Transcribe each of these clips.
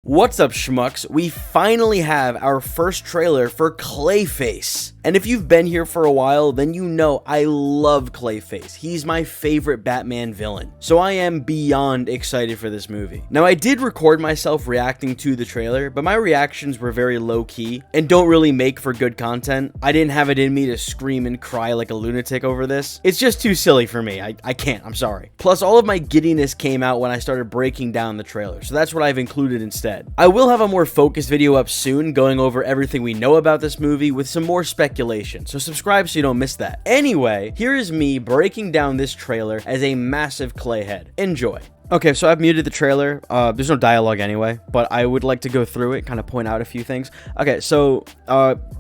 What's up, schmucks? We finally have our first trailer for Clayface. And if you've been here for a while, then you know I love Clayface. He's my favorite Batman villain. So I am beyond excited for this movie. Now, I did record myself reacting to the trailer, but my reactions were very low-key and don't really make for good content. I didn't have it in me to scream and cry like a lunatic over this. It's just too silly for me. I can't. I'm sorry. Plus, all of my giddiness came out when I started breaking down the trailer, so that's what I've included instead. I will have a more focused video up soon going over everything we know about this movie with some more speculation, so subscribe so you don't miss that. Anyway, here is me breaking down this trailer as a massive Clayhead. Enjoy. Okay, so I've muted the trailer. There's no dialogue anyway, but I would like to go through it, kind of point out a few things. Okay, so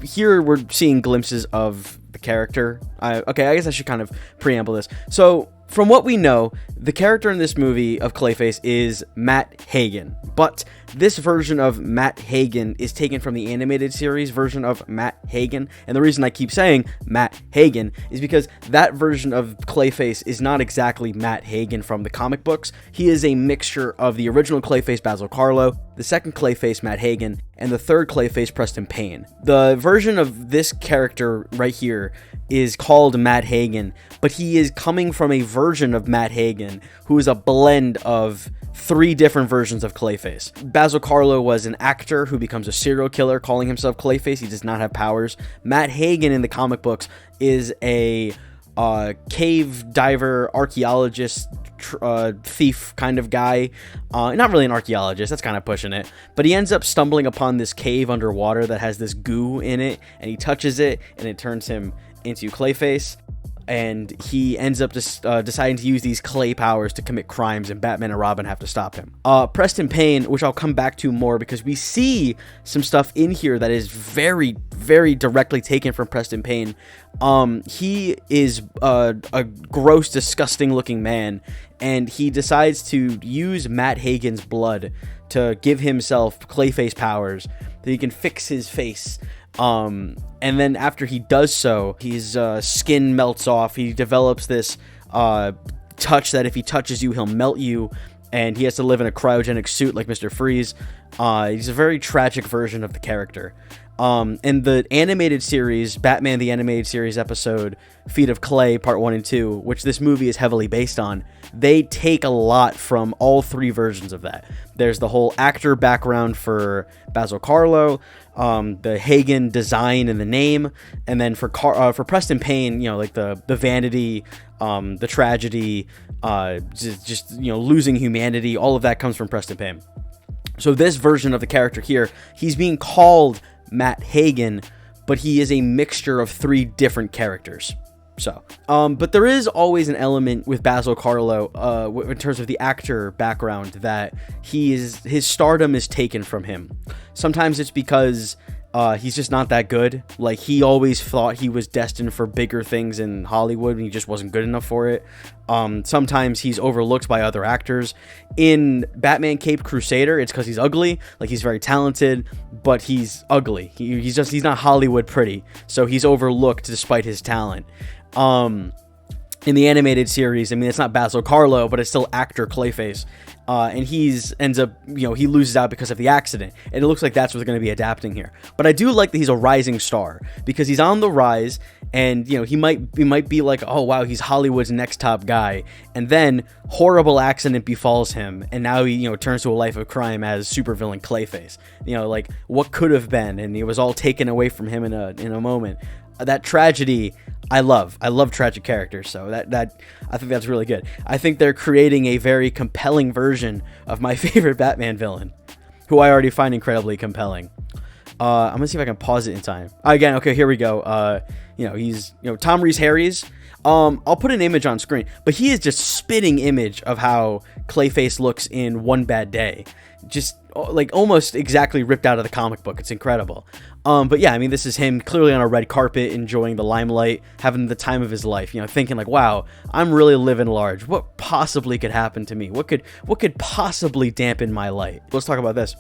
here we're seeing glimpses of the character. Okay, I guess I should kind of preamble this. So, from what we know, the character in this movie of Clayface is Matt Hagen, but this version of Matt Hagen is taken from the animated series version of Matt Hagen, and the reason I keep saying Matt Hagen is because that version of Clayface is not exactly Matt Hagen from the comic books. He is a mixture of the original Clayface Basil Karlo, the second Clayface Matt Hagen, and the third Clayface Preston Payne. The version of this character right here is called Matt Hagen, but he is coming from a version of Matt Hagen who is a blend of three different versions of Clayface. Basil Karlo was an actor who becomes a serial killer calling himself Clayface. He does not have powers. Matt Hagen in the comic books is a cave diver, archaeologist, thief kind of guy. Not really an archaeologist, that's kind of pushing it, but he ends up stumbling upon this cave underwater that has this goo in it, and he touches it and it turns him into Clayface, and he ends up deciding to use these clay powers to commit crimes, and Batman and Robin have to stop him. Preston Payne, which I'll come back to more because we see some stuff in here that is very, very directly taken from Preston Payne. He is a gross, disgusting looking man, and he decides to use Matt Hagen's blood to give himself Clayface powers that he can fix his face. And then after he does so, his skin melts off. He develops this touch that if he touches you, he'll melt you, and he has to live in a cryogenic suit like Mr. Freeze. He's a very tragic version of the character. In the animated series, Batman the Animated Series episode, Feet of Clay, Part 1 and 2, which this movie is heavily based on, they take a lot from all three versions of that. There's the whole actor background for Basil Karlo, the Hagen design and the name, and then for Preston Payne, you know, like the vanity, the tragedy, just you know, losing humanity, all of that comes from Preston Payne. So this version of the character here, he's being called Matt Hagen, but he is a mixture of three different characters. So, but there is always an element with Basil Karlo, in terms of the actor background, that his stardom is taken from him. Sometimes it's because he's just not that good. Like, he always thought he was destined for bigger things in Hollywood, and he just wasn't good enough for it. Sometimes he's overlooked by other actors. In Batman Caped Crusader, it's because he's ugly. Like, he's very talented, but he's ugly. He's not Hollywood pretty, so he's overlooked despite his talent. In the animated series, I mean, it's not Basil Karlo, but it's still actor Clayface. And he loses out because of the accident. And it looks like that's what they're going to be adapting here. But I do like that he's a rising star, because he's on the rise, and, you know, he might be like, oh, wow, he's Hollywood's next top guy. And then horrible accident befalls him, and now he, you know, turns to a life of crime as supervillain Clayface. You know, like, what could have been, and it was all taken away from him in a moment. That tragedy, I love tragic characters, so that I think that's really good. I think they're creating a very compelling version of my favorite Batman villain, who I already find incredibly compelling. I'm gonna see if I can pause it in time. Again, okay, here we go. He's Tom Reese Harries. I'll put an image on screen, but he is just spitting image of how Clayface looks in One Bad Day. Just like almost exactly ripped out of the comic book. It's incredible. But yeah, I mean, this is him clearly on a red carpet, enjoying the limelight, having the time of his life, you know, thinking like, wow, I'm really living large. What possibly could happen to me? What could possibly dampen my light? Let's talk about this.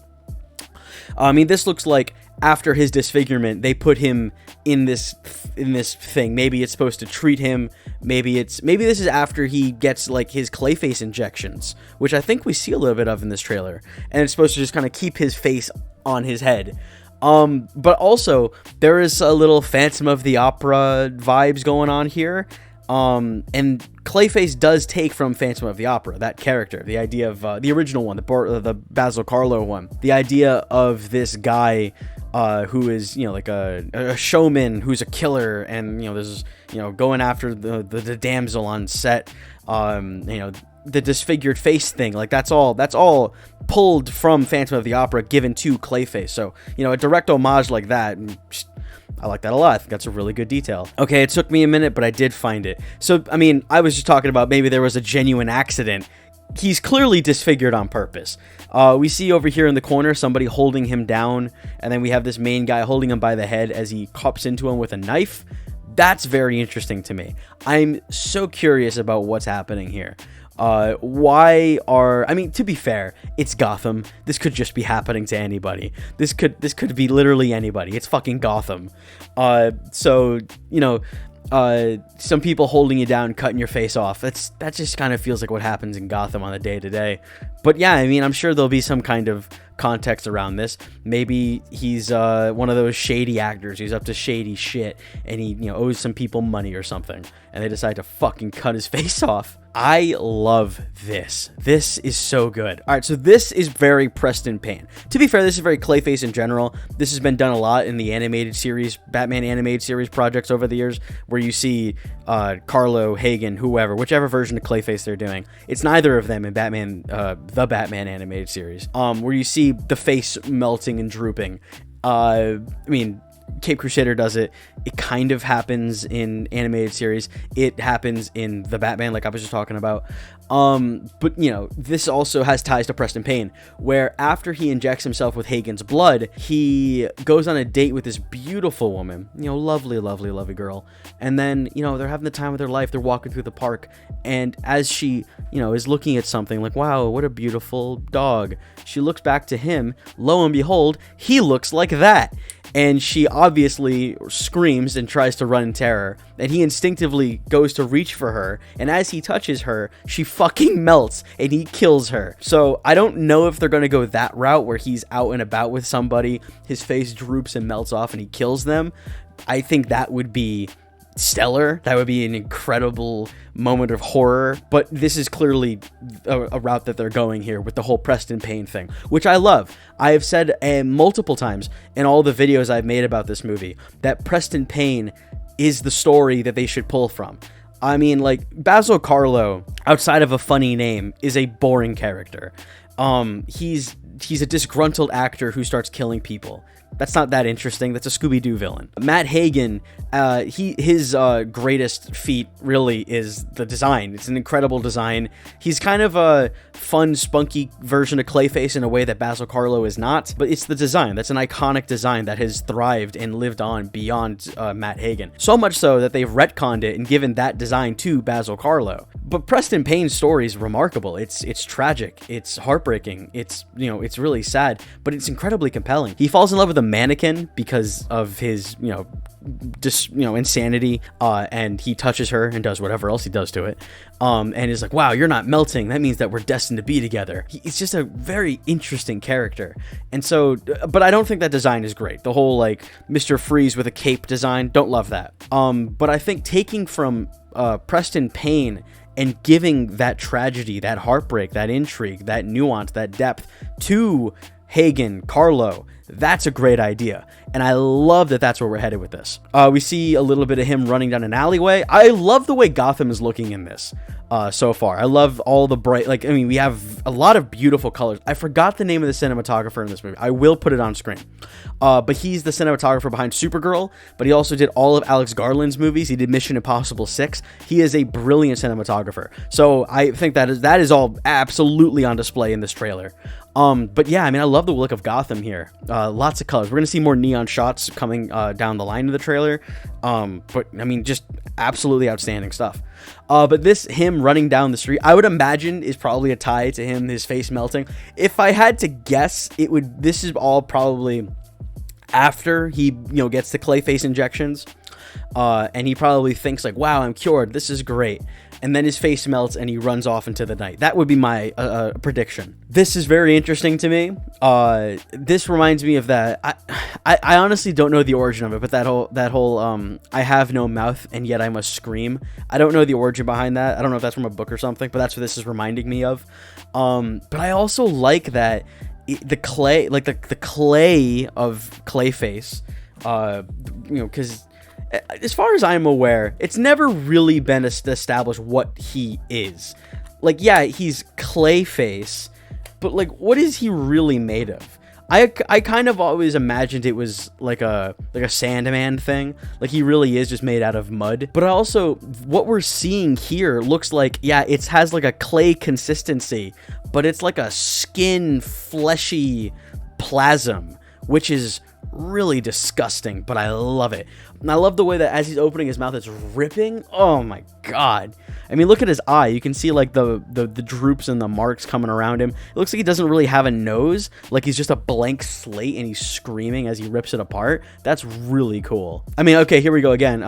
I mean, this looks like after his disfigurement, they put him in this thing. Maybe it's supposed to treat him. Maybe this is after he gets like his Clayface injections, which I think we see a little bit of in this trailer, and it's supposed to just kind of keep his face on his head. But also there is a little Phantom of the Opera vibes going on here. And Clayface does take from Phantom of the Opera, that character, the idea of the original one, the Basil Karlo one, the idea of this guy who is, like a showman who's a killer, and this is going after the damsel on set, the disfigured face thing, like that's all pulled from Phantom of the Opera, given to Clayface. So a direct homage like that, I like that a lot. I think that's a really good detail. Okay, it took me a minute, but I did find it. So, I mean, I was just talking about maybe there was a genuine accident. He's clearly disfigured on purpose. We see over here in the corner somebody holding him down, and then we have this main guy holding him by the head as he cups into him with a knife. That's very interesting to me. I'm so curious about what's happening here. To be fair, it's Gotham. This could just be happening to anybody. This could be literally anybody. It's fucking Gotham. Some people holding you down, cutting your face off. That just kind of feels like what happens in Gotham on the day-to-day. But yeah, I mean, I'm sure there'll be some kind of context around this. Maybe he's one of those shady actors who's up to shady shit, and he owes some people money or something, and they decide to fucking cut his face off. I love this. This is so good. All right, so this is very Preston Payne. To be fair, this is very Clayface in general. This has been done a lot in the animated series, Batman animated series projects over the years, where you see Karlo, Hagen, whichever version of Clayface they're doing. It's neither of them in Batman, the Batman animated series, where you see the face melting and drooping. Cape Crusader does it. It kind of happens in animated series. It happens in the Batman, like I was just talking about. But this also has ties to Preston Payne, where after he injects himself with Hagen's blood, he goes on a date with this beautiful woman, lovely, lovely, lovely girl. And then, they're having the time of their life. They're walking through the park. And as she, is looking at something like, wow, what a beautiful dog, she looks back to him. Lo and behold, he looks like that. And she obviously screams and tries to run in terror, and he instinctively goes to reach for her, and as he touches her, she fucking melts, and he kills her. So I don't know if they're going to go that route where he's out and about with somebody, his face droops and melts off, and he kills them. I think that would be stellar. That would be an incredible moment of horror, but this is clearly a route that they're going here with the whole Preston Payne thing, which I love. I have said multiple times in all the videos I've made about this movie that Preston Payne is the story that they should pull from. I mean, like, Basil Karlo, outside of a funny name, is a boring character. He's a disgruntled actor who starts killing people. That's not that interesting. That's a Scooby-Doo villain. Matt Hagen, his greatest feat really is the design. It's an incredible design. He's kind of a fun, spunky version of Clayface in a way that Basil Karlo is not, but it's the design. That's an iconic design that has thrived and lived on beyond Matt Hagen. So much so that they've retconned it and given that design to Basil Karlo. But Preston Payne's story is remarkable. It's tragic. It's heartbreaking. It's really sad, but it's incredibly compelling. He falls in love with a mannequin because of his insanity, and he touches her and does whatever else he does to it, and is like, wow, you're not melting, that means that we're destined to be together. It's just a very interesting character. And so, but I don't think that design is great. The whole like Mr. Freeze with a cape design, don't love that. But I think taking from Preston Payne and giving that tragedy, that heartbreak, that intrigue, that nuance, that depth to Hagen, Karlo, that's a great idea. And I love that that's where we're headed with this. We see a little bit of him running down an alleyway. I love the way Gotham is looking in this so far. I love all the bright, we have a lot of beautiful colors. I forgot the name of the cinematographer in this movie. I will put it on screen. But he's the cinematographer behind Supergirl, but he also did all of Alex Garland's movies. He did Mission Impossible 6. He is a brilliant cinematographer. So I think that is all absolutely on display in this trailer. But yeah, I love the look of Gotham here. Lots of colors. We're going to see more neon shots coming down the line of the trailer. But just absolutely outstanding stuff. But him running down the street, I would imagine is probably a tie to him, his face melting. If I had to guess, this is all probably after he, gets the Clayface injections. And he probably thinks like, wow, I'm cured. This is great. And then his face melts and he runs off into the night. That would be my prediction. This is very interesting to me. This reminds me of that. I honestly don't know the origin of it, but that whole I have no mouth and yet I must scream. I don't know the origin behind that. I don't know if that's from a book or something, but that's what this is reminding me of. But I also like that the clay, like the clay of Clayface, because as far as I'm aware, it's never really been established what he is. Like, yeah, he's Clayface, but like, what is he really made of? I kind of always imagined it was like a Sandman thing. Like, he really is just made out of mud. But also, what we're seeing here looks like, yeah, it has like a clay consistency, but it's like a skin, fleshy plasm, which is really disgusting, but I love it. And I love the way that as he's opening his mouth, it's ripping. Oh my god. I mean, look at his eye. You can see like the droops and the marks coming around him. It looks like he doesn't really have a nose. Like he's just a blank slate and he's screaming as he rips it apart. That's really cool. I mean, okay, here we go again.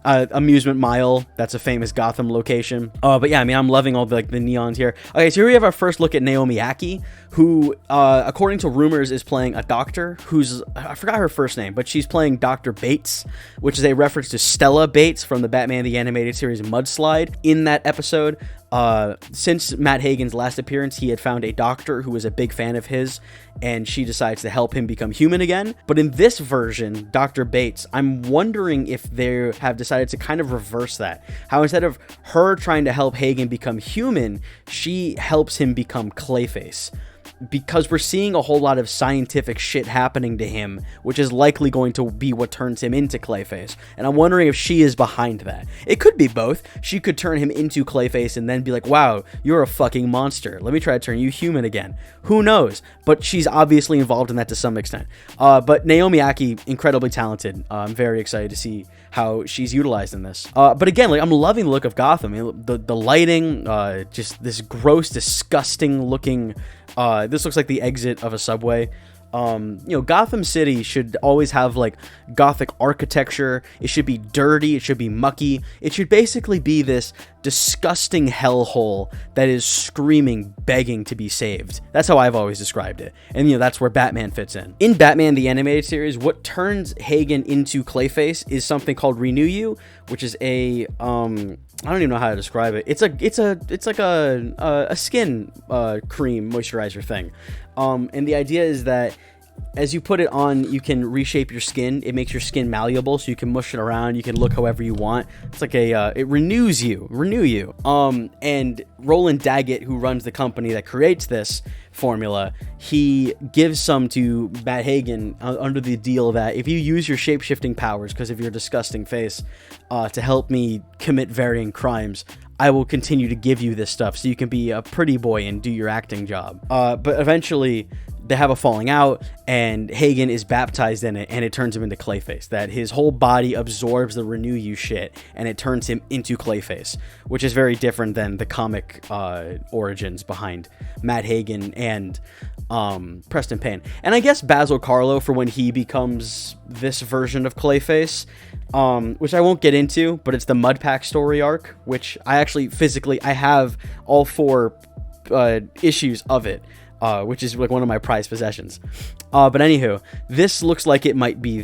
Amusement Mile. That's a famous Gotham location. But yeah, I mean, I'm loving all the neons here. Okay, so here we have our first look at Naomi Ackie, who, according to rumors, is playing a doctor who's, I forgot her first name, but she's playing Dr. Bates, which is a reference to Stella Bates from the Batman the Animated Series Mudslide. In that episode, since Matt Hagen's last appearance, he had found a doctor who was a big fan of his, and she decides to help him become human again. But in this version, Dr. Bates, I'm wondering if they have decided to kind of reverse that. How instead of her trying to help Hagen become human, she helps him become Clayface. Because we're seeing a whole lot of scientific shit happening to him, which is likely going to be what turns him into Clayface. And I'm wondering if she is behind that. It could be both. She could turn him into Clayface and then be like, wow, you're a fucking monster. Let me try to turn you human again. Who knows? But she's obviously involved in that to some extent. But Naomi Ackie, incredibly talented. I'm very excited to see how she's utilized in this. But again, like, I'm loving the look of Gotham. I mean, the lighting, just this gross, disgusting looking. This looks like the exit of a subway. Gotham City should always have like gothic architecture. It should be dirty. It should be mucky. It should basically be this disgusting hellhole that is screaming, begging to be saved. That's how I've always described it. And that's where Batman fits in. In Batman the Animated Series, what turns Hagen into Clayface is something called Renew You, which is a I don't even know how to describe it. It's like a skin cream moisturizer thing. And the idea is that as you put it on, you can reshape your skin. It makes your skin malleable, so you can mush it around. You can look however you want. It's like it renews you, renew you. And Roland Daggett, who runs the company that creates this formula, he gives some to Matt Hagen under the deal that if you use your shape-shifting powers because of your disgusting face to help me commit varying crimes, I will continue to give you this stuff so you can be a pretty boy and do your acting job. But eventually they have a falling out and Hagen is baptized in it and it turns him into Clayface. That his whole body absorbs the Renew You shit and it turns him into Clayface, which is very different than the comic origins behind Matt Hagen and Preston Payne. And I guess Basil Karlo for when he becomes this version of Clayface, which I won't get into, but it's the Mudpack story arc, which I actually I have all 4 issues of it. Which is like one of my prized possessions. But anywho, this looks like it might be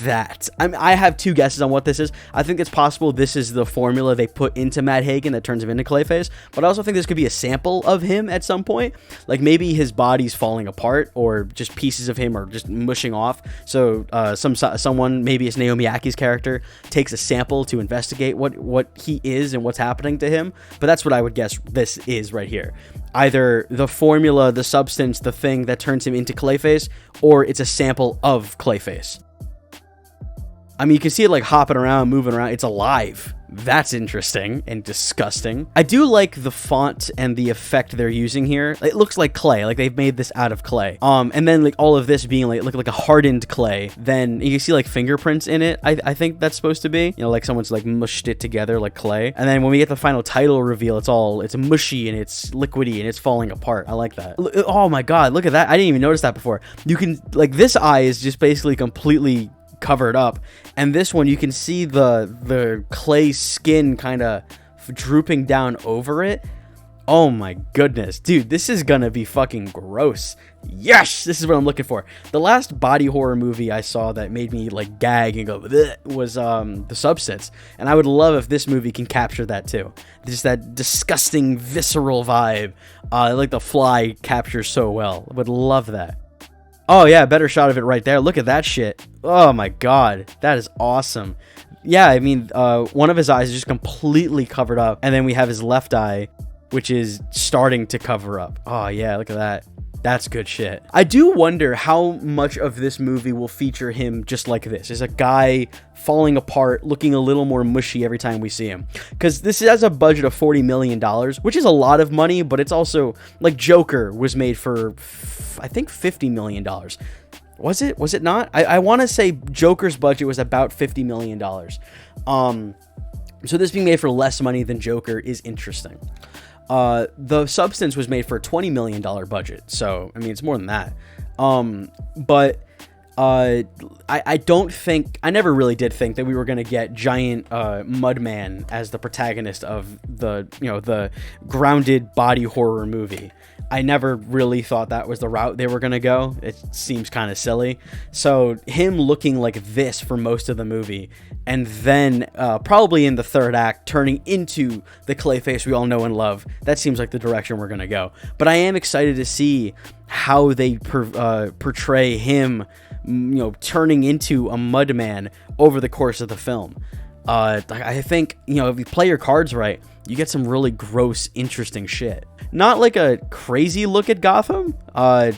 that. I have 2 guesses on what this is. I think it's possible this is the formula they put into Matt Hagen that turns him into Clayface, but I also think this could be a sample of him at some point. Like maybe his body's falling apart or just pieces of him are just mushing off. So someone, maybe it's Naomi Akkie's character, takes a sample to investigate what he is and what's happening to him. But that's what I would guess this is right here. Either the formula, the substance, the thing that turns him into Clayface, or it's a sample of Clayface. I mean, you can see it like hopping around, moving around. It's alive. That's interesting and disgusting. I do like the font and the effect they're using here. It looks like clay, like they've made this out of clay. And then like all of this being like look like a hardened clay. Then you can see like fingerprints in it. I think that's supposed to be, you know, like someone's like mushed it together like clay. And then when we get the final title reveal, it's mushy and it's liquidy and it's falling apart. I like that. Oh my god, look at that. I didn't even notice that before. You can like this eye is just basically completely covered up, and this one you can see the clay skin kind of drooping down over it. Oh my goodness, dude, this is gonna be fucking gross. Yes, this is what I'm looking for. The last body horror movie I saw that made me like gag and go bleh was The Substance, and I would love if this movie can capture that too. Just that disgusting visceral vibe, like The Fly captures so well. I would love that. Oh yeah, better shot of it right there. Look at that shit. Oh my god, that is awesome. Yeah, I mean, one of his eyes is just completely covered up, and then we have his left eye, which is starting to cover up. Oh yeah, look at that. That's good shit. I do wonder how much of this movie will feature him just like this. Is a guy falling apart, looking a little more mushy every time we see him. Because this has a budget of $40 million, which is a lot of money, but it's also, like, Joker was made for, I think, $50 million. Was it? Was it not? I want to say Joker's budget was about $50 million. So this being made for less money than Joker is interesting. The Substance was made for a $20 million budget, so I mean it's more than that. But I never really did think that we were gonna get giant Mudman as the protagonist of the grounded body horror movie. I never really thought that was the route they were gonna go. It seems kind of silly. So him looking like this for most of the movie, and then probably in the third act turning into the Clayface we all know and love, that seems like the direction we're gonna go. But I am excited to see how they portray him, turning into a Mudman over the course of the film. I think, if you play your cards right, you get some really gross, interesting shit. Not like a crazy look at Gotham. I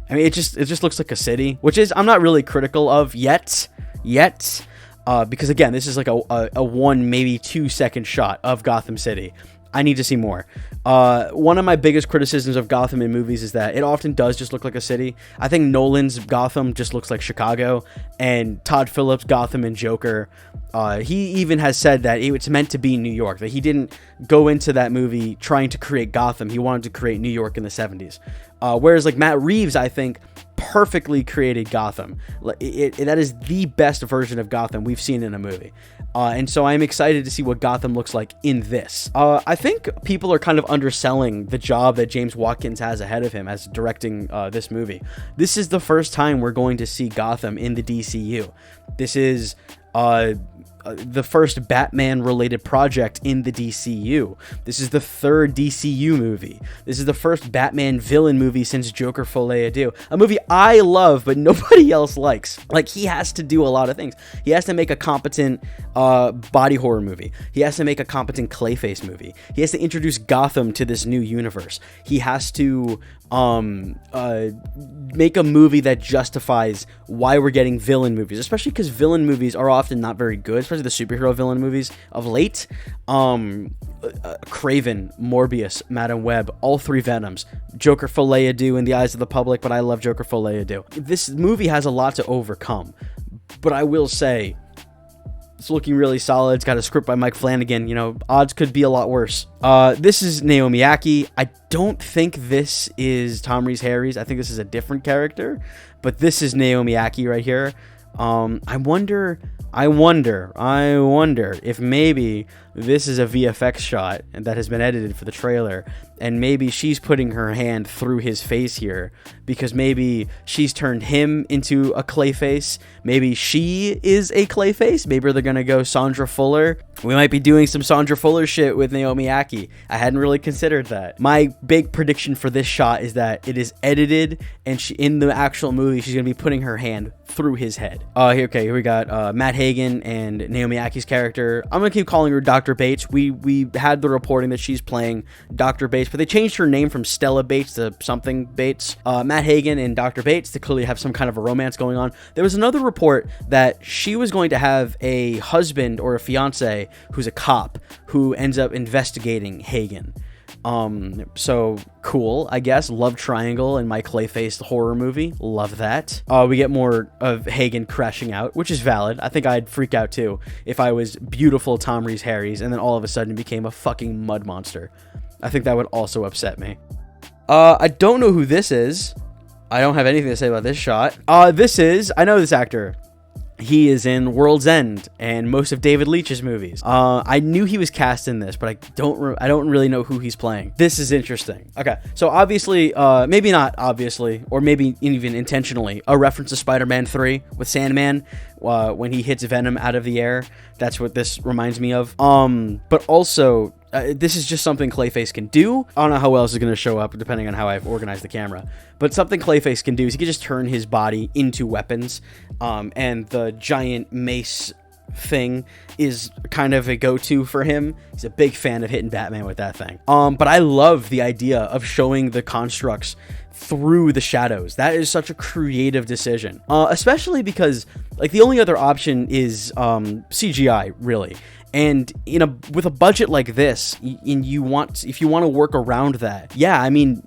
mean, it just looks like a city, which is I'm not really critical of yet, because again, this is like a 1 maybe 2 second shot of Gotham City. I need to see more. One of my biggest criticisms of Gotham in movies is that it often does just look like a city. I think Nolan's Gotham just looks like Chicago, and Todd Phillips' Gotham and Joker, he even has said that it's meant to be New York, that he didn't go into that movie trying to create Gotham. He wanted to create New York in the 70s. Whereas like Matt Reeves, I think, perfectly created Gotham. That is the best version of Gotham we've seen in a movie. And so I'm excited to see what Gotham looks like in this. I think people are kind of underselling the job that James Watkins has ahead of him as directing this movie. This is the first time we're going to see Gotham in the DCU. This is the first Batman-related project in the DCU. This is the third DCU movie. This is the first Batman villain movie since Joker Folie à Deux, a movie I love but nobody else likes. Like, he has to do a lot of things. He has to make a competent body horror movie. He has to make a competent Clayface movie. He has to introduce Gotham to this new universe. He has to make a movie that justifies why we're getting villain movies, especially because villain movies are often not very good, especially the superhero villain movies of late. Craven, Morbius, Madam Web, all three Venoms, Joker Folie à Deux in the eyes of the public, but I love Joker Folie à Deux. This movie has a lot to overcome, but I will say it's looking really solid. It's got a script by Mike Flanagan. Odds could be a lot worse. This is Naomi Ackie. I don't think this is Tom Rhys Harries. I think this is a different character, but this is Naomi Ackie right here. I wonder if maybe this is a VFX shot that has been edited for the trailer, and maybe she's putting her hand through his face here because maybe she's turned him into a Clayface. Maybe she is a Clayface. Maybe they're gonna go Sandra Fuller. We might be doing some Sandra Fuller shit with Naomi Ackie. I hadn't really considered that. My big prediction for this shot is that it is edited, and in the actual movie, she's gonna be putting her hand through his head. Here we got Matt Hagen and Naomi Akkie's character. I'm gonna keep calling her Dr. Dr. Bates. We had the reporting that she's playing Dr. Bates, but they changed her name from Stella Bates to something Bates. Matt Hagen and Dr. Bates, they clearly have some kind of a romance going on. There was another report that she was going to have a husband or a fiance who's a cop who ends up investigating Hagen. So cool, I guess. Love triangle in my Clayface horror movie. Love that. We get more of Hagen crashing out, which is valid. I think I'd freak out too if I was beautiful Tom Rees Harry's and then all of a sudden became a fucking mud monster. I think that would also upset me. I don't know who this is. I don't have anything to say about this shot. I know this actor. He is in World's End and most of David Leitch's movies. I knew he was cast in this, but I don't really know who he's playing. This is interesting. Okay, so obviously, maybe not obviously, or maybe even intentionally, a reference to Spider-Man 3 with Sandman when he hits Venom out of the air. That's what this reminds me of. But also, this is just something Clayface can do. I don't know how else is going to show up depending on how I've organized the camera. But something Clayface can do is he can just turn his body into weapons. And the giant mace thing is kind of a go-to for him. He's a big fan of hitting Batman with that thing. But I love the idea of showing the constructs through the shadows. That is such a creative decision. Especially because like the only other option is CGI, really. And with a budget like this, if you want to work around that, yeah, I mean,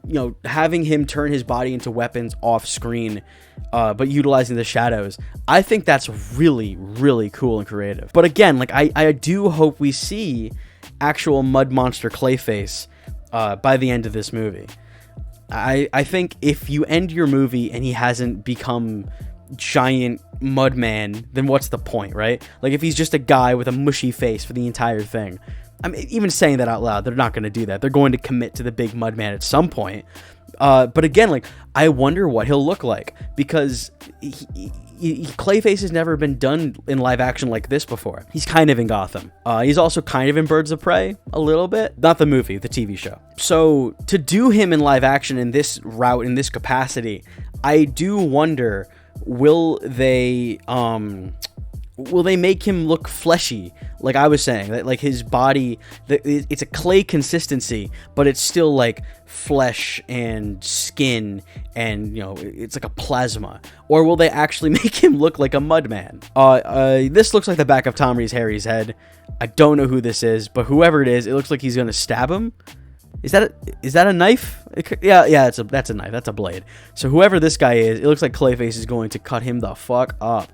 having him turn his body into weapons off screen, but utilizing the shadows, I think that's really, really cool and creative. But again, like I do hope we see actual mud monster Clayface by the end of this movie. I think if you end your movie and he hasn't become giant mud man, then what's the point, right? Like if he's just a guy with a mushy face for the entire thing. I mean, even saying that out loud, they're not going to do that. They're going to commit to the big mud man at some point. But again, like I wonder what he'll look like, because Clayface has never been done in live action like this before. He's kind of in Gotham. He's also kind of in Birds of Prey a little bit. Not the movie, the TV show. So to do him in live action in this route, in this capacity, I do wonder, will they make him look fleshy? Like I was saying, that like his body, it's a clay consistency, but it's still like flesh and skin, and it's like a plasma. Or will they actually make him look like a mud man? This looks like the back of Tom Rees Harry's head. I don't know who this is, but whoever it is, it looks like he's gonna stab him. Is that a knife? Yeah, that's a knife. That's a blade. So whoever this guy is, it looks like Clayface is going to cut him the fuck up.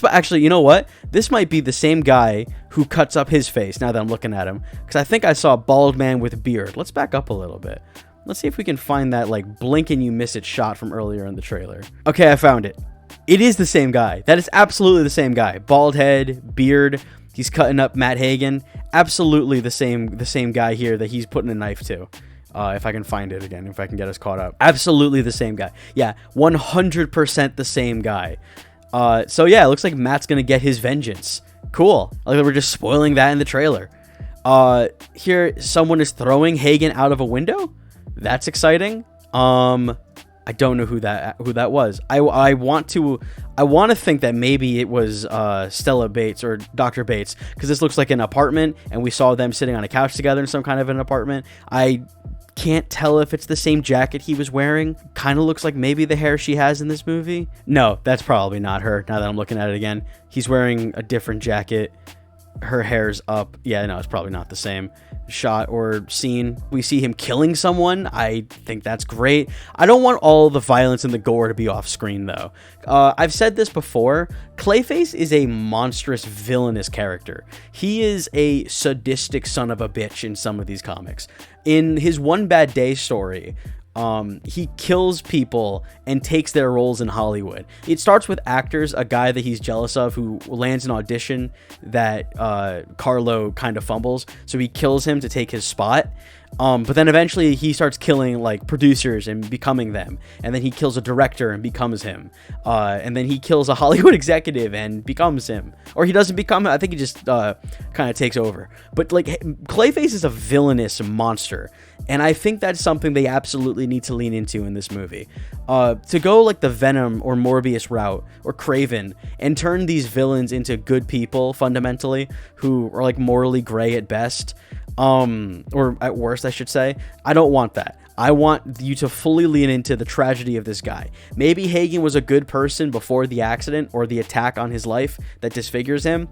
Actually, you know what? This might be the same guy who cuts up his face now that I'm looking at him, because I think I saw a bald man with a beard. Let's back up a little bit. Let's see if we can find that like blink and you miss it shot from earlier in the trailer. Okay, I found it. It is the same guy. That is absolutely the same guy. Bald head, beard. He's cutting up Matt Hagen. Absolutely the same guy here that he's putting a knife to. If I can find it again, if I can get us caught up. Absolutely the same guy. Yeah, 100% the same guy. So yeah, it looks like Matt's gonna get his vengeance. Cool. Like we're just spoiling that in the trailer. Here, someone is throwing Hagen out of a window. That's exciting. I don't know who that was. I want to think that maybe it was Stella Bates or Dr. Bates, because this looks like an apartment, and we saw them sitting on a couch together in some kind of an apartment. I can't tell if it's the same jacket he was wearing. Kind of looks like maybe the hair she has in this movie. No, that's probably not her, now that I'm looking at it again. He's wearing a different jacket. Her hair's up. Yeah, no, it's probably not the same shot or scene. We see him killing someone. I think that's great. I don't want all the violence and the gore to be off screen, though. I've said this before. Clayface is a monstrous, villainous character. He is a sadistic son of a bitch in some of these comics. In his One Bad Day story, he kills people and takes their roles in Hollywood. It starts with actors, a guy that he's jealous of who lands an audition that Carlo kind of fumbles, so he kills him to take his spot. But then eventually he starts killing like producers and becoming them, and then he kills a director and becomes him, and then he kills a Hollywood executive and becomes him, or he doesn't become. I think he just kind of takes over. But like Clayface is a villainous monster, and I think that's something they absolutely need to lean into in this movie. To go like the Venom or Morbius route or Craven and turn these villains into good people fundamentally who are like morally gray at best. Or at worst, I should say. I don't want that. I want you to fully lean into the tragedy of this guy. Maybe Hagen was a good person before the accident or the attack on his life that disfigures him,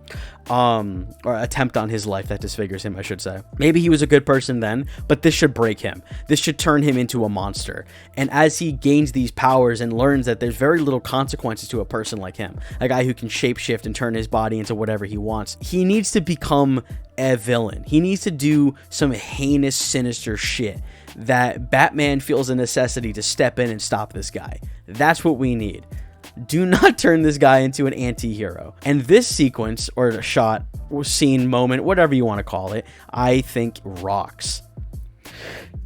or attempt on his life that disfigures him, I should say. Maybe he was a good person then, but this should break him. This should turn him into a monster. And as he gains these powers and learns that there's very little consequences to a person like him, a guy who can shapeshift and turn his body into whatever he wants, he needs to become a villain. He needs to do some heinous, sinister shit that Batman feels a necessity to step in and stop this guy. That's what we need. Do not turn this guy into an anti-hero. And this sequence, or shot, or scene, moment, whatever you want to call it, I think rocks.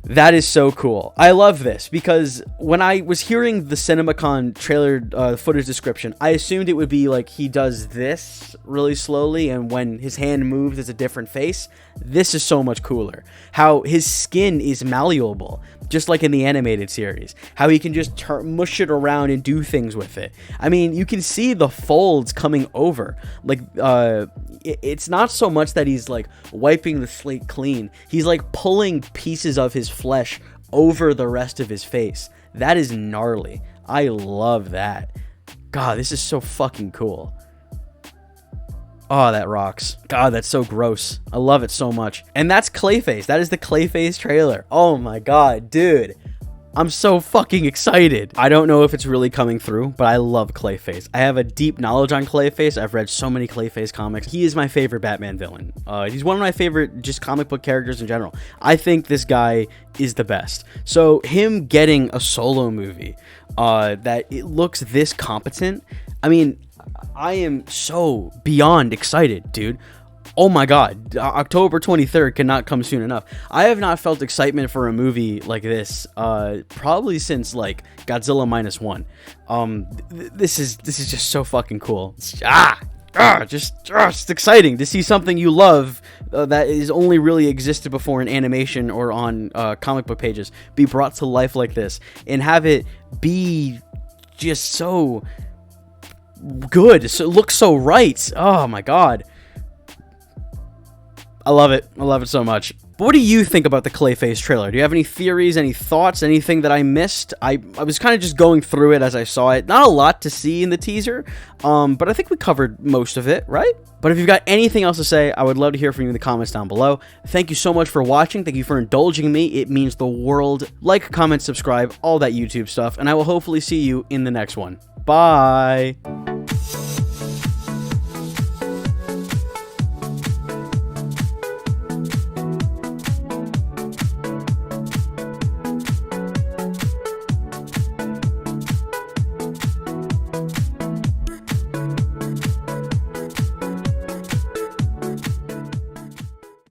That is so cool. I love this because when I was hearing the CinemaCon trailer footage description, I assumed it would be like he does this really slowly, and when his hand moves, it's a different face. This is so much cooler. How his skin is malleable, just like in the animated series. How he can just mush it around and do things with it. I mean, you can see the folds coming over. Like, it's not so much that he's like wiping the slate clean. He's like pulling pieces of his flesh over the rest of his face. That is gnarly. I love that. God, this is so fucking cool. Oh, that rocks. God, that's so gross. I love it so much. And that's Clayface. That is the Clayface trailer. Oh my god, dude. I'm so fucking excited. I don't know if it's really coming through, but I love Clayface. I have a deep knowledge on Clayface. I've read so many Clayface comics. He is my favorite Batman villain. He's one of my favorite just comic book characters in general. I think this guy is the best. So him getting a solo movie that it looks this competent, I mean, I am so beyond excited, dude. Oh my god, October 23rd cannot come soon enough. I have not felt excitement for a movie like this probably since like Godzilla -1. This is just so fucking cool. It's just exciting to see something you love that is only really existed before in animation or on comic book pages be brought to life like this, and have it be just so good. So it looks so right. Oh my god. I love it. I love it so much. But what do you think about the Clayface trailer? Do you have any theories, any thoughts, anything that I missed? I was kind of just going through it as I saw it. Not a lot to see in the teaser, but I think we covered most of it, right? But if you've got anything else to say, I would love to hear from you in the comments down below. Thank you so much for watching. Thank you for indulging me. It means the world. Like, comment, subscribe, all that YouTube stuff, and I will hopefully see you in the next one. Bye!